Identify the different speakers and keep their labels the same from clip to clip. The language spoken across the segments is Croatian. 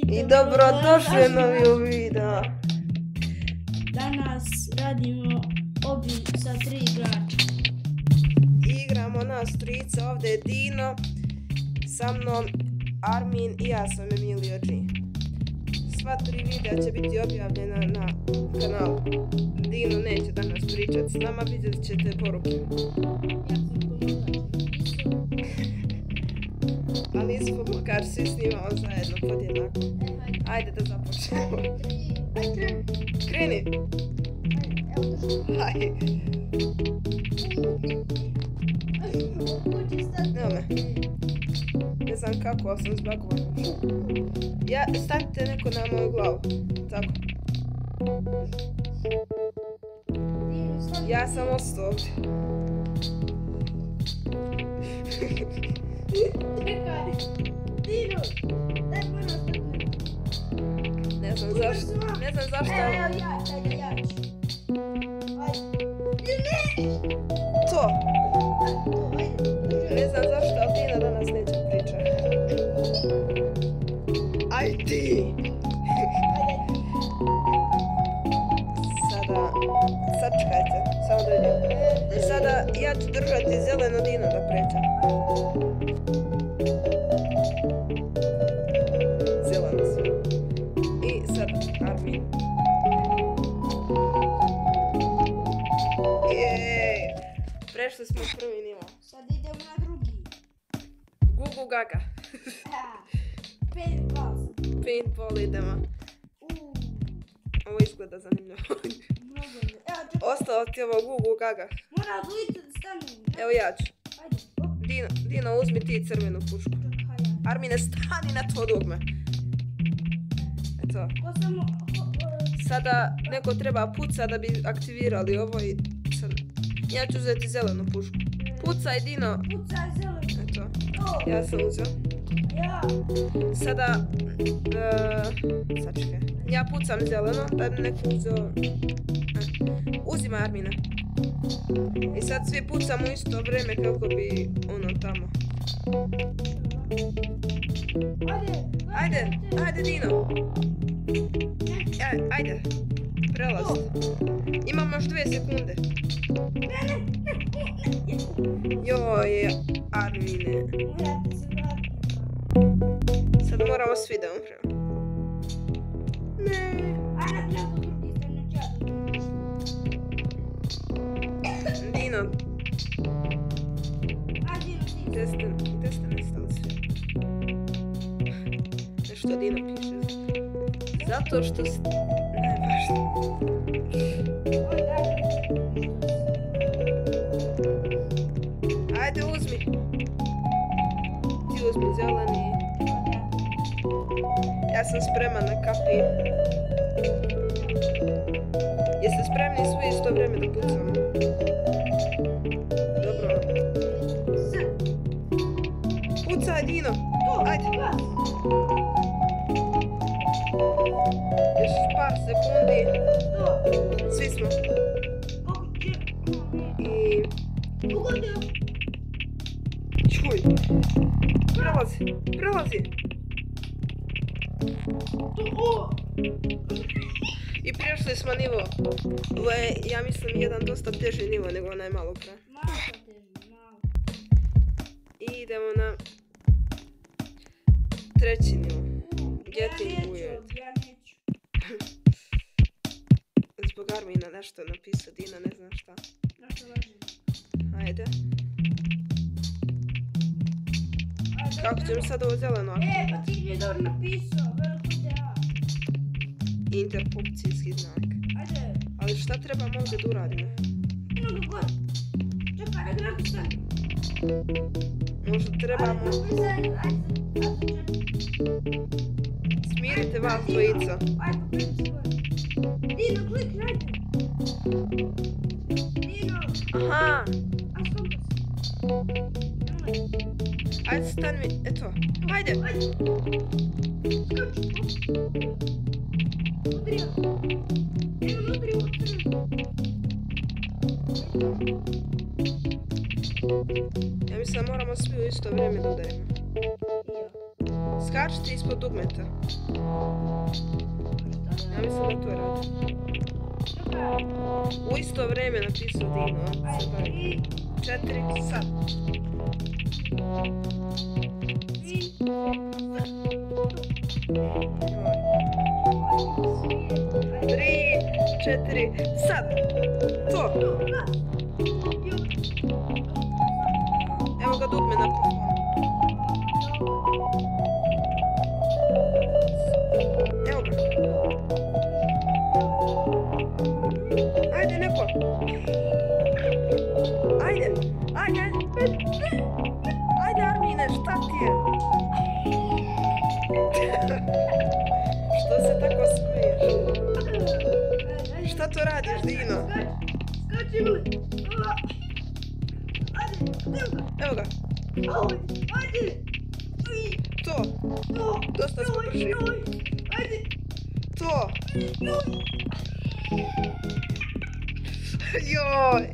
Speaker 1: I dobrodošli u novi video.
Speaker 2: Danas radimo obi sa 3 igrača.
Speaker 1: Igramo nas trojica, ovdje je Dino, sa mnom Armin i ja sam Emilio G. Sva 3 videa će biti objavljena na kanalu. Dino neće danas pričati s nama, vidjet ćete poruke.
Speaker 2: Ja sam
Speaker 1: Ali nismo makar svi snimamo zajedno podjednako. Ajde da započnemo. Kreni. Ajde. Evo me. Ne znam kako, ali sam zbagovan. Stavite neko na moju glavu. Tako. Ja sam ostao ovdje.
Speaker 2: Čekaj, Dino, daj prvo stati.
Speaker 1: Ne znam zašto.
Speaker 2: Evo ja ću. Ajde.
Speaker 1: To.
Speaker 2: Ajde.
Speaker 1: Ne znam zašto, ali Dina danas neće pričati. Aj ti! Sad čekajte, samo da vidim. Sada ja ću držati zeleno, Dino da pređe. Zeleno su. I sad Armin. Jej! Prešli smo prvi nivo.
Speaker 2: Sad idemo na drugi.
Speaker 1: Gugu gaga. Paintball idemo. Ovo izgleda zanimljivo. Ostalo ti ovo Gugu gaga.
Speaker 2: Mora odliti da stanem.
Speaker 1: Evo ja ću.
Speaker 2: Ajde.
Speaker 1: Dino, uzmi ti crvenu pušku. Armine, stani na to dugme. Eto. Sada neko treba puca da bi aktivirali ovo i sad. Ja ću uzeti zelenu pušku. Pucaj, Dino.
Speaker 2: Pucaj zeleno.
Speaker 1: Eto. Ja sam uzeo.
Speaker 2: Ja.
Speaker 1: Sada, sačekaj. Ja pucam zeleno, da bi neko uzeo. Uzima Armina. I sad svi pucamo u isto vreme kako bi ono tamo. Ajde Dino. Ajde. Prelaz. Imamo još 2 sekunde. Joj, Armine. Sad moramo svi da umremo. Ne. Dino. Gdje ste nestali svi? Nešto Dino piše. Zato što ste... Ne, važno. Ajde, uzmi. Ti uzmi zeleni. Ja sam spreman na kapi. Jeste spremni svi isto vrijeme da pucamo? Dobro. Pucaj, Dino. Ajde. Još par sekundi. Svi smo. I... Čuj. Prelazi. I prešli smo nivo. Ovo je, ja mislim, jedan dosta teži nivo nego onaj malo pre.
Speaker 2: Malo.
Speaker 1: I idemo na treći nivo. Getting weird.
Speaker 2: Ja neću.
Speaker 1: Zbog Armina nešto je napisao, Dina ne znam šta. Ajde. Kako ćemo sad ovo zeleno?
Speaker 2: Pa ti mi je dobro napisao, veliko dea.
Speaker 1: Interpunkcijski znak.
Speaker 2: Ajde.
Speaker 1: Ali šta trebamo ovdje da uradimo?
Speaker 2: Mnogo god. Čekaj, da napisam.
Speaker 1: Možda trebamo... Smirite vas dvojica.
Speaker 2: Ajde, klikni svoje. Dino, klikni, ajde. Dino.
Speaker 1: Aha.
Speaker 2: Ajde, kompas.
Speaker 1: Ajde, stani mi, eto. Ajde.
Speaker 2: Skoči. Udrio. Udrio.
Speaker 1: Ja mislim da moramo svi u isto vrijeme da udarimo. Skačite ispod dugmeta. Ja mislim da to radi. U isto vreme napisao Dino. 4, sad. 3, 4, sad. To. Evo ga dugme na plafonu. Evo ga. Ajde neko. Ajde. Ajde Armine, šta ti je? Što se tako smiješ? Šta to radiš, Dino?
Speaker 2: Skači li?
Speaker 1: Evo ga.
Speaker 2: Ajde!
Speaker 1: To. Dosta smo brži.
Speaker 2: Ajde!
Speaker 1: To. Joj.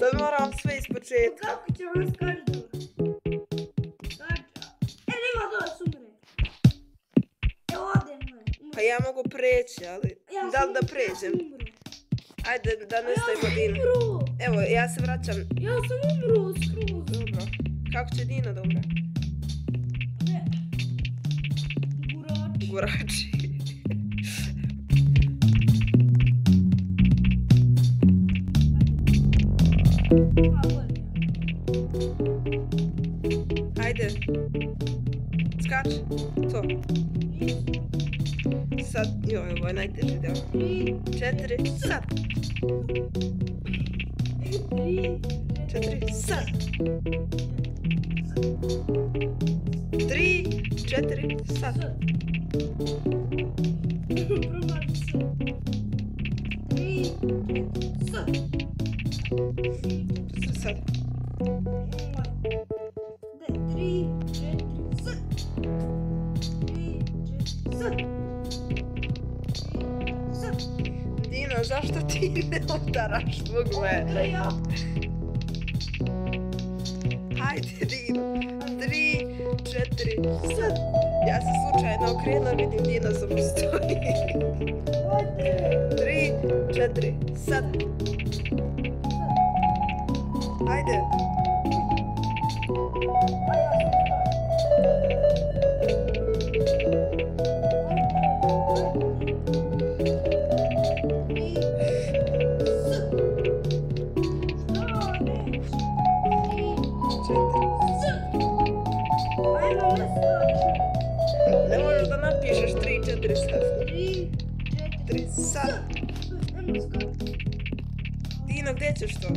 Speaker 1: Sad moram sve iz početka.
Speaker 2: Kako će ono skači dobro? Skača. Nema da vas umre. Evo ovdje umre.
Speaker 1: Pa ja mogu preći, ali da li da pređem? Ajde da ne stavimo Dino. Evo, ja se vraćam.
Speaker 2: Ja sam umro skroz.
Speaker 1: Dobro. Kako će Dino da umre?
Speaker 2: Ne. Gurač.
Speaker 1: Gurači. Ajde. Skač. To. Sad, joj, ovo je najteži deo. 4, sad. 4, sad. 3, 4, sad.
Speaker 2: Promaši se. 3, 4, sad.
Speaker 1: Sad.
Speaker 2: 3, 4, sad. 3, 4, sad.
Speaker 1: Dino, zašto ti ne udaraš dugme?
Speaker 2: Ja.
Speaker 1: Hajde, Dino. 3, 4, sad. Ja se slučajno okrenuo, vidim Dino samo stoji. 3, 4, sad. Hajde. Ne možeš da napišeš 3, 4, sad. 3, sad. Dino, gdje ćeš to?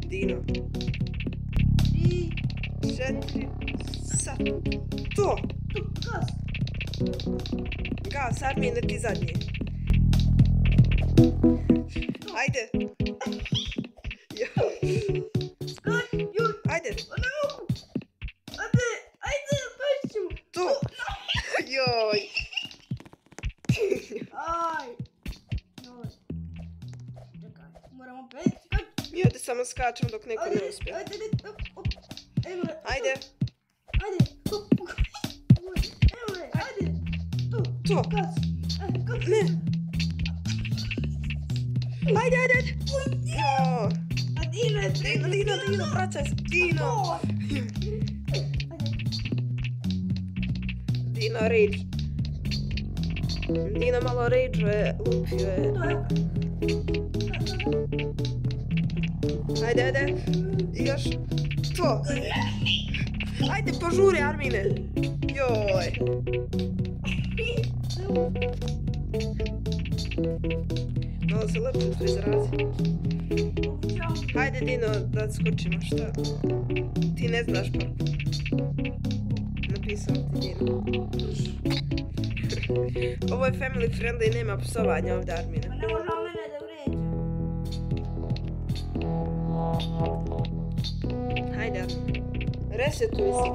Speaker 1: Dino.
Speaker 2: 3,
Speaker 1: 4, sad. To.
Speaker 2: gas.
Speaker 1: Gas, Armine, ti zadnji. Ajde. Ajde. To. Joj.
Speaker 2: Moramo opet skači.
Speaker 1: Mi ovdje samo skačemo dok neko ne uspije. Ajde. To. Ne. Ajde. Jo. Dino, vraćaj se. Dino. Dino rage. Dino malo rageuje, lupio je. Ajde. Još. To. Ajde, požuri, Armine. Joj. Malo se lepše izrazi. Hajde, Dino, da skočimo, šta? Ti ne znaš parkour. Napisao ti Dino. Ovo je family friendly, nema psovanja ovdje, Armine.
Speaker 2: Ne može on mene da vređa.
Speaker 1: Hajde, resetuj se.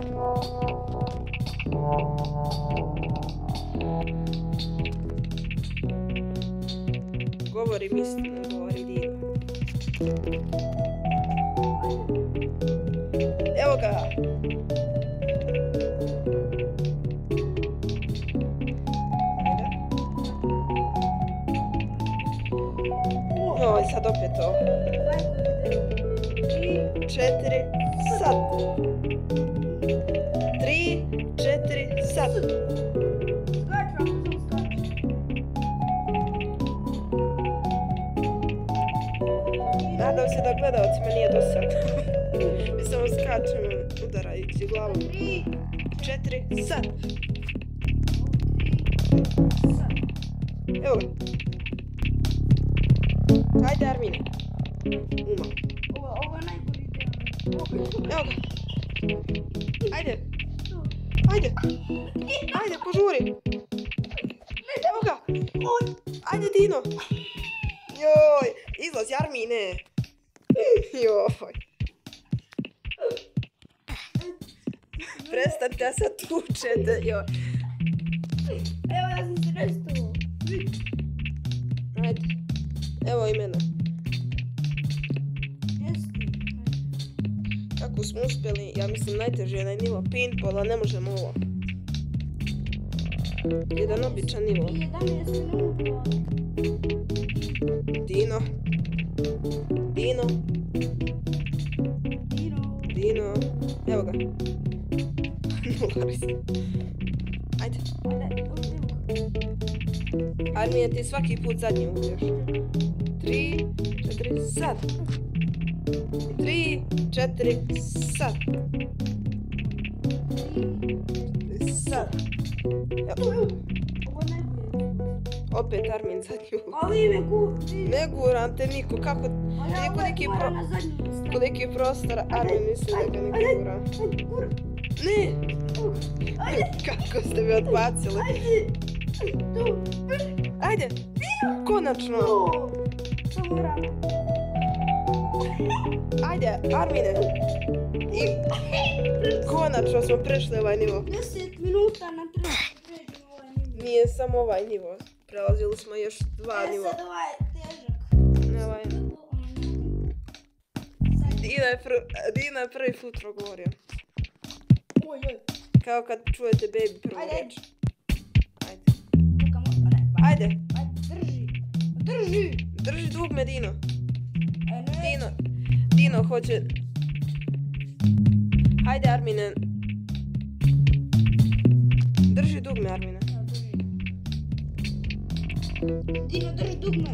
Speaker 1: Govorim istinu, govori Dino. Evo ga. Aj, sad opet to.
Speaker 2: Lajko video. 3,
Speaker 1: 4, sad. 3, 4, sad.
Speaker 2: skaču, ako sam skaču.
Speaker 1: Nadam se da gledalcima nije dosadno. Mi samo skačemo udarajući glavom.
Speaker 2: 3,
Speaker 1: 4, sad.
Speaker 2: 3, sad.
Speaker 1: Evo ga. Ajde, Armine. Uma.
Speaker 2: Ovo je najgori deo.
Speaker 1: Evo ga. Ajde.
Speaker 2: Tu.
Speaker 1: Ajde. Ajde, požuri. Evo ga. Ajde, Dino. Joj. Izlazi, Armine. Joj. Prestanite se tučete. Joj.
Speaker 2: Evo, ja sam se restuo.
Speaker 1: Ajde. Evo i mene.
Speaker 2: Jesi.
Speaker 1: Kako smo uspjeli, ja mislim najteže je onaj nivo paintballa, ne možemo ovo. Jedan običan nivo.
Speaker 2: 11 minuta.
Speaker 1: Dino. Dino.
Speaker 2: Dino.
Speaker 1: Dino. Evo ga. Nula ris. Ajde.
Speaker 2: Ajde,
Speaker 1: Armije, ti svaki put zadnji uđeš. 3, 4, sad. 3, 4, sad. Sad. Evo.
Speaker 2: ovo je najbolje.
Speaker 1: Opet Armin zadnji uđeš.
Speaker 2: Ali me kupi.
Speaker 1: Ne guram te niko, kako... Nije koliki prostor, Armin misli da ga ne guram. Ne! Kako ste me odbacili? Ajde! Konačno! Ajde, Armine! I konačno smo prešli ovaj nivo.
Speaker 2: 10 minuta nam treba pređemo ovaj nivo.
Speaker 1: Nije samo ovaj nivo. Prelazili smo još dva nivo.
Speaker 2: Sad ovaj težak.
Speaker 1: Ne ovaj. Dina je prvi put progovorio.
Speaker 2: Oj.
Speaker 1: Kao kad čujete baby prvu
Speaker 2: Ajde.
Speaker 1: reč. Ajde.
Speaker 2: Drži.
Speaker 1: Drži dugme, Dino.
Speaker 2: Ne.
Speaker 1: Dino hoće... Ajde, Armine. Drži dugme, Armine.
Speaker 2: Dino, drži dugme.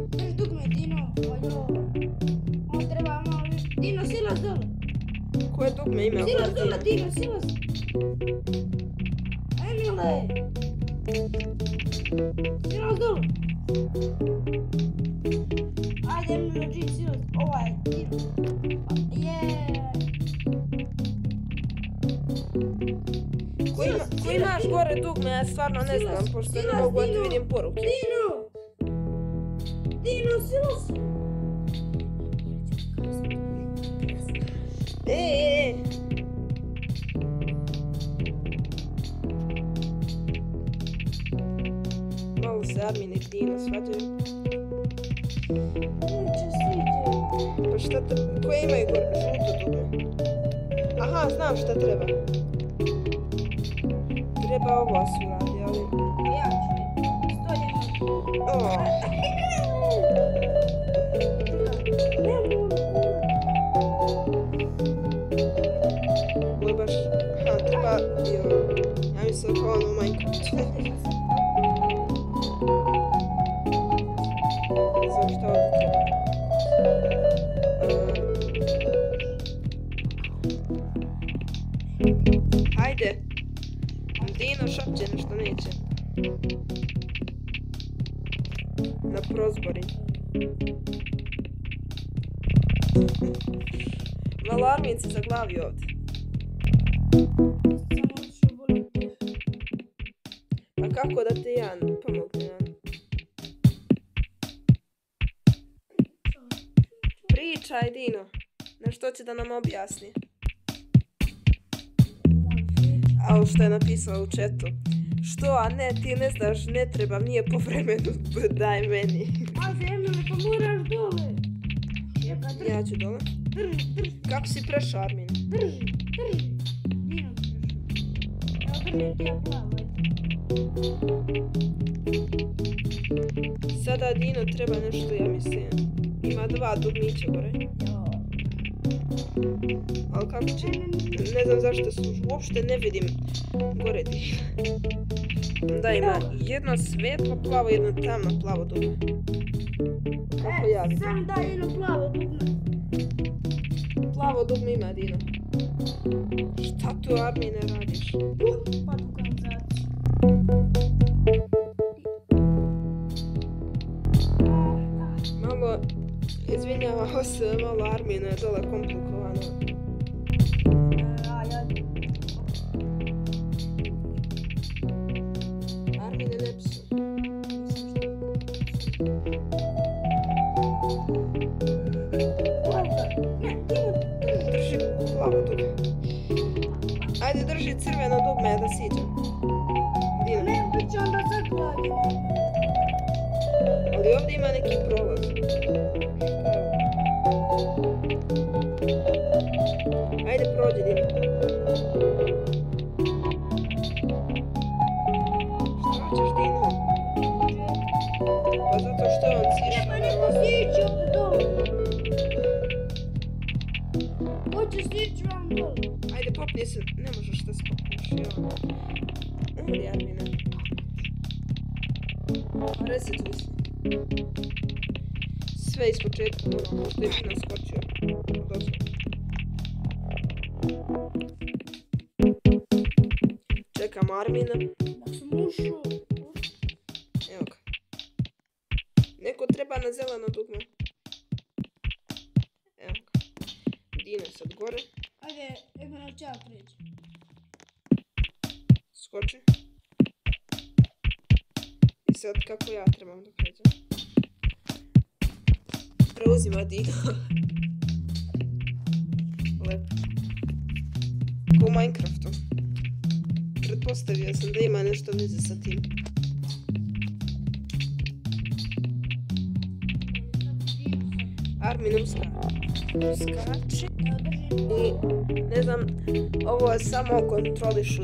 Speaker 2: Drži dugme, Dino. Ojo. On treba malo više. Dino, silaz dole.
Speaker 1: Koje dugme ima?
Speaker 2: Silaz dole, Dino, silaz. Emile. Silaz dole. Ajde, Emile, G, silaz. Ovaj, Dino.
Speaker 1: Ko imaš gore dugme, ja stvarno ne znam, pošto ne mogu da vidim poruke.
Speaker 2: Dino, silaz. Malo se Armin i Dino svađaju. Neće sviđe.
Speaker 1: Pa šta koje imaju gore? Žuto dugme. Aha, znam šta treba. Treba ovo su radi, ali...
Speaker 2: Ja ću.
Speaker 1: Ovo je baš... Aha, treba... Ja mislim kao ono u Minecraftu. Ne znam šta ovdje treba. Hajde. Dino šapće nešto neće. Na prozbori. Malo Armin se zaglavio ovdje. Pa kako da te ja pomogne? Pričaj, Dino. Nešto će da nam objasni. A ovo što je napisao u chatu. Što, a ne, ti ne znaš, ne trebam, nije po vremenu, daj meni.
Speaker 2: Ajde, Emile, pa moraš dole.
Speaker 1: Ja ću dole.
Speaker 2: Drži.
Speaker 1: Kako si prešao, Armin?
Speaker 2: Drži. Dino prešao. Evo, drži ti ja plavo, ajde.
Speaker 1: Sada Dino treba nešto, ja mislim. Ima 2 dugmića gore. Ali kako će... Ne znam zašto su... Uopšte ne vidim gore Dino. Da, ima jedno svetlo plavo, jedno tamno plavo dugme. Kako ja vidim.
Speaker 2: Sam da jedno plavo dugme.
Speaker 1: Plavo dugme ima Dino. Šta tu Armine radiš?
Speaker 2: Pa tu kanalizaciju.
Speaker 1: Malo, izvinjavao se, malo Armina je dole komplikovano. Armine, ne psu. Drži plavo dugme. Ajde, drži crveno dugme da siđem. Dino.
Speaker 2: Ne, bit će onda sad plavi.
Speaker 1: Ali ovdje ima neki prolaz. Ajde, prođi, Dino. Šta ćeš, Dino? Pa zato što je on sišao.
Speaker 2: Treba neko sići ovdje dole. Hoće sići vam dole.
Speaker 1: Ajde, popni se. Ne možeš da se popneš. Umri, Armina. Resetuj se. Sve iz početka moramo, što je naskočio. Dozvo. Čekam Armina.
Speaker 2: Da sam ušao.
Speaker 1: Evo ga. Neko treba na zeleno dugme. Evo ga. Dino sad gore.
Speaker 2: Ajde, evo na čao pređi.
Speaker 1: Skoči. I sad kako ja trebam da pređem. Preuzima Dino. Lepo. Ko u Minecraftu. Pretpostavio sam da ima nešto veze sa tim. Armin uskači. I ne znam, ovo je samo kontrolišu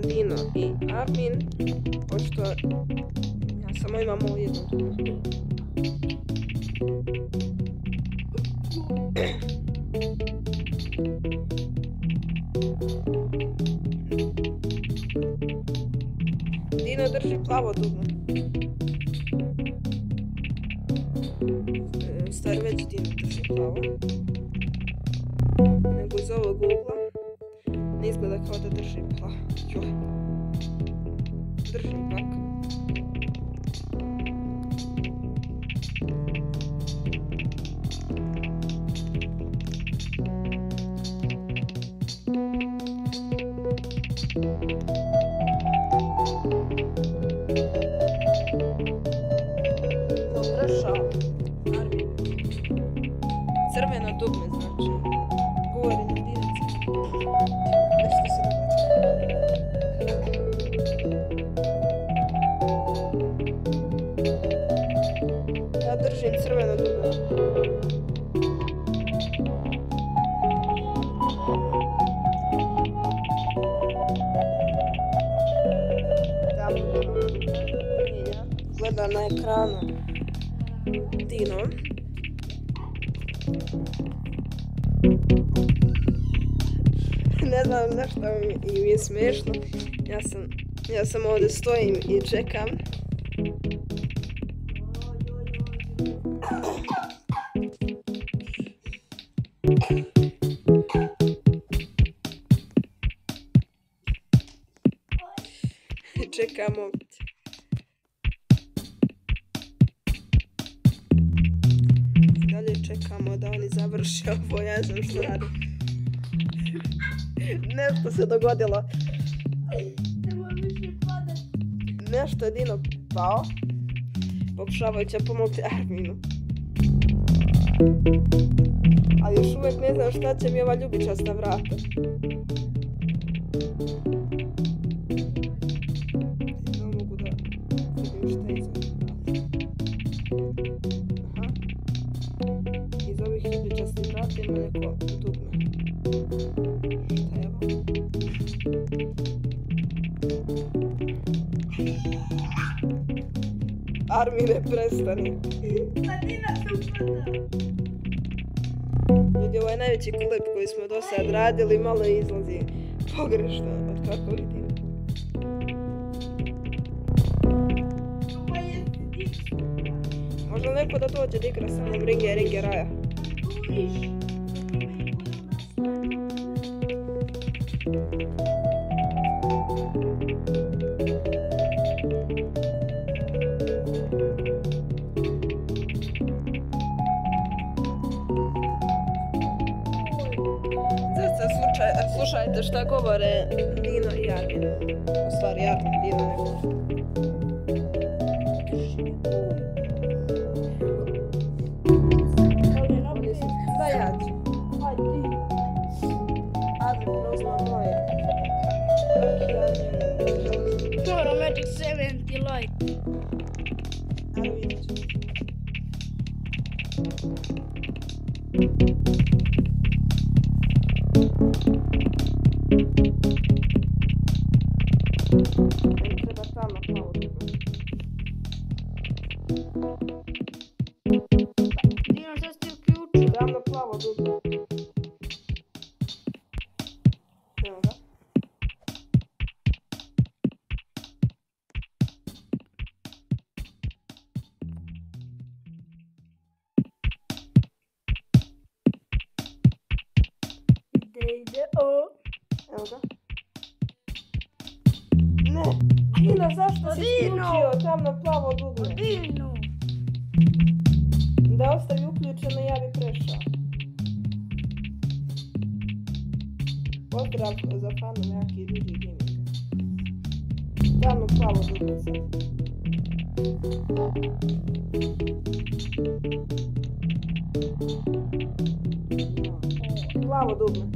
Speaker 1: Dino i Armin, pošto ja samo imam ovo jedno dugme. Dino drži plavo dugme. Stari već Dino drži plavo. Nego iz ovog ugla ne izgleda kao da drži plavo. Joj. Drži ipak. Potršao. Armin. Crveno dugme znači. Govori na Dinac. Nešto se događa. Ja držim crveno dugme. Gleda na ekranu Dino. Ne znam nešto mi je smiješno. Ja sam ovdje stojim i čekam. Čekamo. Dalje čekamo da oni završe ovo, ja znam što radi. Nešto se dogodilo. Nešto je Dino pao. Pokušavajući pomoći Arminu. Ali još uvijek ne znam šta će mi ova ljubičasta vrata. Ne mogu da vidim šta je iza ovih vrata. Aha. Iz ovih ljubičastih vrata ima neko dugme. Šta je ovo? Armine, prestani.
Speaker 2: Pa Dina se upada.
Speaker 1: Ljudi, ovo je najveći klip koji smo do sad radili, malo izlazi pogrešno, od kako vidim.
Speaker 2: Pa je ti.
Speaker 1: Možda neko da dođe da igra sa mnom Ringe Raja.
Speaker 2: Govoriš.
Speaker 1: Slušajte šta govore Dino i Armin. U stvari Armin, Dino ne govori. Oni su stajači. Armin prozna moje.
Speaker 2: Toro Magic 70 Light.
Speaker 1: Armin će. Treba tamo plavo dugo.
Speaker 2: Dino, šta si ti uključio?
Speaker 1: Tamno plavo dugo. Evo ga.
Speaker 2: Ide, o.
Speaker 1: Evo ga. Ne, Dino, zašto si
Speaker 2: Dino!
Speaker 1: isključio tamno plavo dugme?
Speaker 2: Dino.
Speaker 1: Da ostavi uključeno, ja bi prešao. Pozdrav za fanu Jaki Digi Gaming. Tamno plavo dugme sad. Plavo dugme.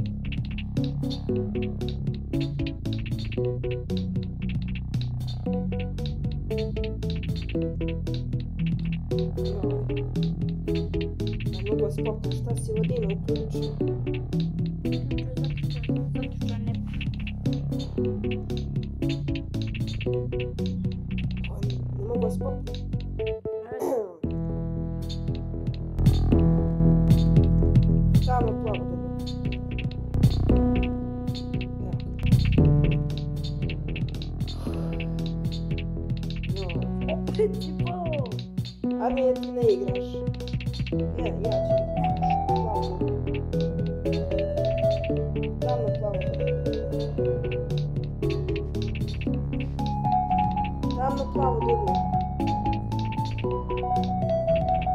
Speaker 1: Mogu spopno, šta si vodinu uključio? Ne mogu spopno. Tamno plavo dugme. Armije, ti ne igraš. Ne, ja ću. Plavo dugme. Tamno plavo dugme. Tamno plavo dugme.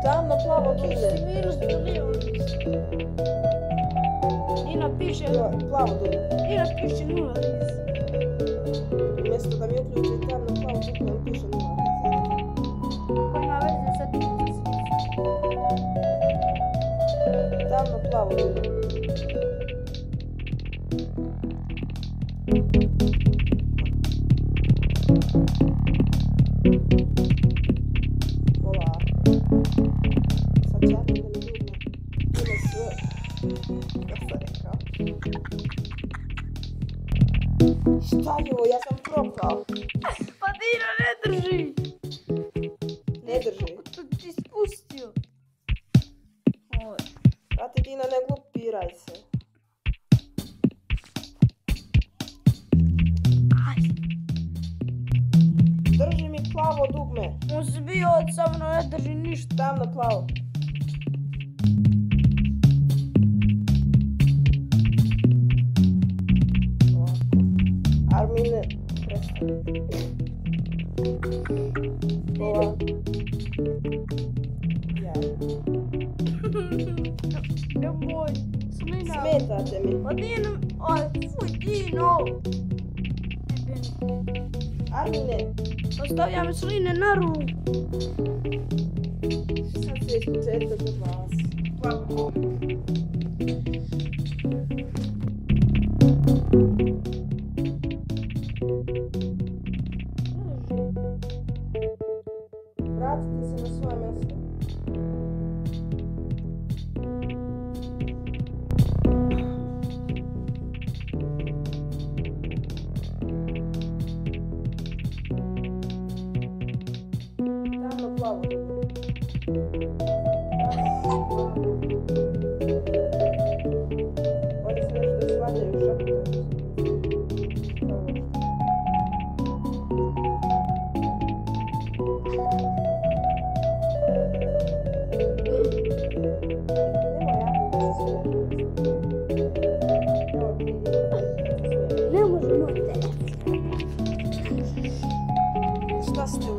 Speaker 1: Tamno plavo dugme.
Speaker 2: Minus lijevo. Dino piše,
Speaker 1: Plavo dugme.
Speaker 2: Dino piše 0.
Speaker 1: Umjesto da mi uključi tamno plavo dugme, on piše 0.
Speaker 2: Koji ima veze sa tim.
Speaker 1: Tamno plavo dugme. Polako. Sad čekam da mi dugme. Ide sve. Kako sam rekao. Šta je ovo? Ja sam propao.
Speaker 2: Pa Dino ne drži.
Speaker 1: Ne drži.
Speaker 2: To ti spustio. Oj.
Speaker 1: Brate Dino, ne glupiraj se.
Speaker 2: Aj.
Speaker 1: Drži mi plavo dugme.
Speaker 2: On se bio od sa mnom, ne drži ništa.
Speaker 1: Tamno plavo. Armine, prestani. Polako. Ja.
Speaker 2: Nemoj. Slina.
Speaker 1: Smetate mi.
Speaker 2: Pa Dino, aj, fuj Dino.
Speaker 1: Armine,
Speaker 2: Ostavljam sline na ruku.
Speaker 1: sad sve iz početka kod vas. Plavo. Vratite se na svoje mjesto. Tamno plavo.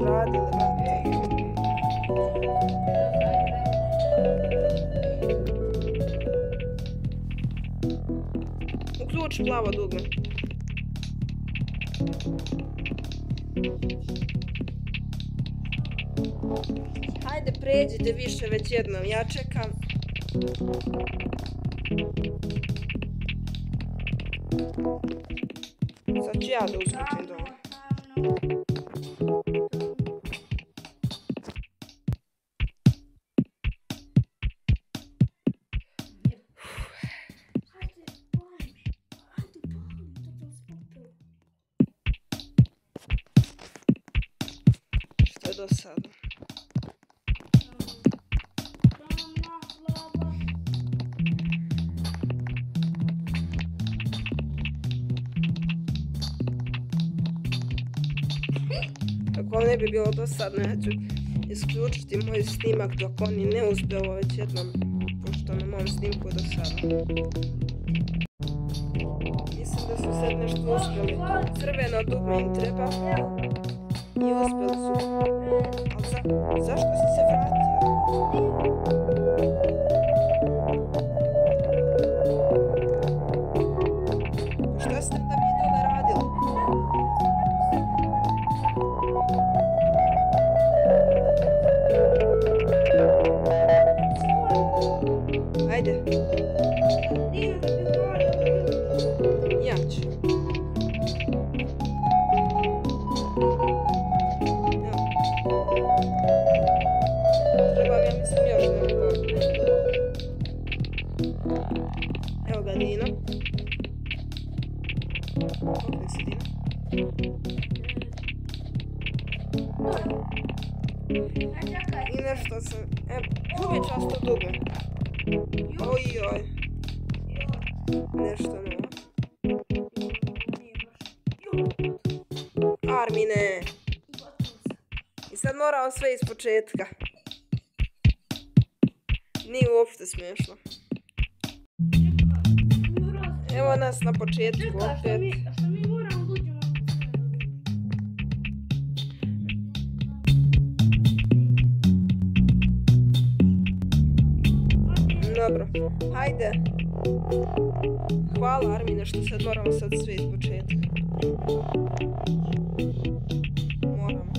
Speaker 1: uradili, brate. Uključi plavo dugme. Hajde, pređite više već jednom, ja čekam. Sad ću ja da uskočim dole. Što je do sada? Ako vam ne bi bilo dosadno, ja ću isključiti moj snimak dok oni ne uspe ovo već jednom, pošto na mom snimku je dosadno. Mislim da su sad nešto uspjeli. Crveno dugme im treba i uspjeli su. Ali zašto si se vratio? Šta ste da mi dole radili? Ajde. Ja ću. Evo. Trebam, ja mislim, još neko. Evo ga, Dino. Okej si, Dino. I nešto sam... Evo, ljubi často dugme. Ojoj. Nešto novo. Armine. I sad moramo sve iz početka. Nije uopšte smiješno. Evo nas na početku opet.
Speaker 2: Što mi moramo dođemo?
Speaker 1: Dobro, hajde. Hvala Armine što sad moramo sad sve iz početka. Moramo.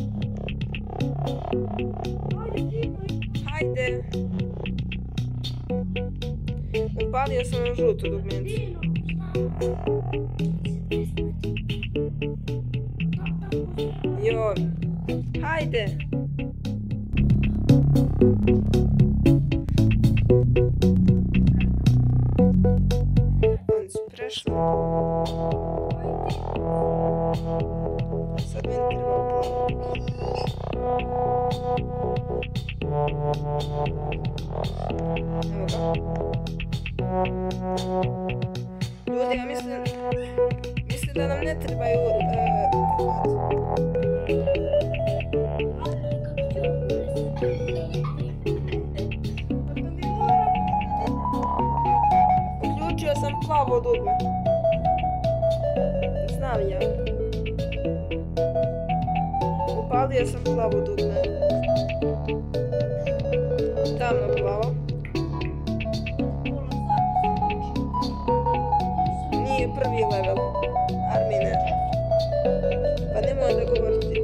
Speaker 1: Hajde. Upalio sam vam žutu dugmencu. Joj. Hajde. Oni su prešli. Sad meni treba plavo. Evo ga. Ljudi, ja mislim da nam ne trebaju uključio sam plavo dugme. Znam ja. Upalio sam plavo dugme. Tamno plavo. Nije prvi level. Armine. Pa nemoj da govoriti.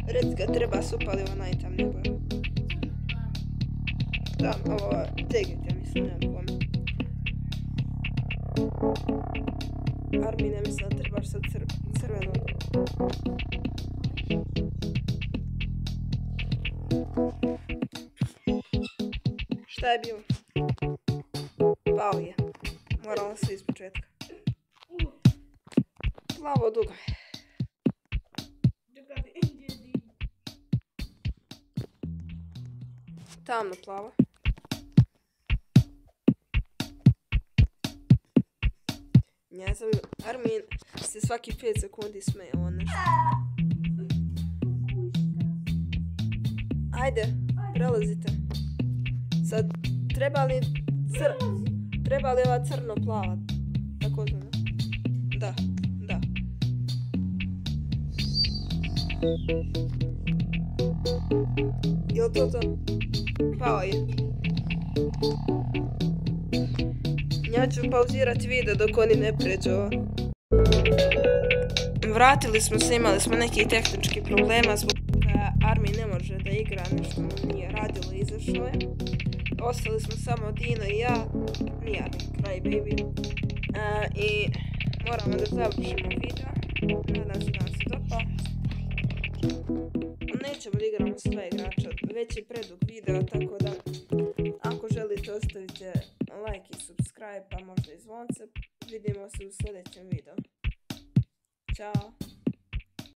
Speaker 1: Reci ga, treba se upali ovo najtamnije boje. Da, ovo teget, ja mislim, nemam pojma. Armine, mislim da trebaš sad crveno. Šta je bilo? Pao je. Moramo sve iz početka. Plavo dugme. Tamno plavo. Ne znam, Armin se svaki 5 sekundi smeje ovo nešto. Ajde, prelazite. Sad, treba li ova crno plava? Tako znam. Da, da. Jel to? Pao je. Ja ću pauzirati video dok oni ne pređu ovo. Vratili smo se, imali smo neki tehnički problema zbog toga Armin ne može da igra, nešto mu nije radilo, izašlo je. Ostali smo samo Dino i ja, nije Armin, Crybaby. I moramo da završimo video. Nadam se da vam se dopao. Nećemo da igramo sve igrača, već je predug video, tako da ako želite ostavite like i subscribe, pa možda i zvonce. Vidimo se u sljedećem videu. Ćao!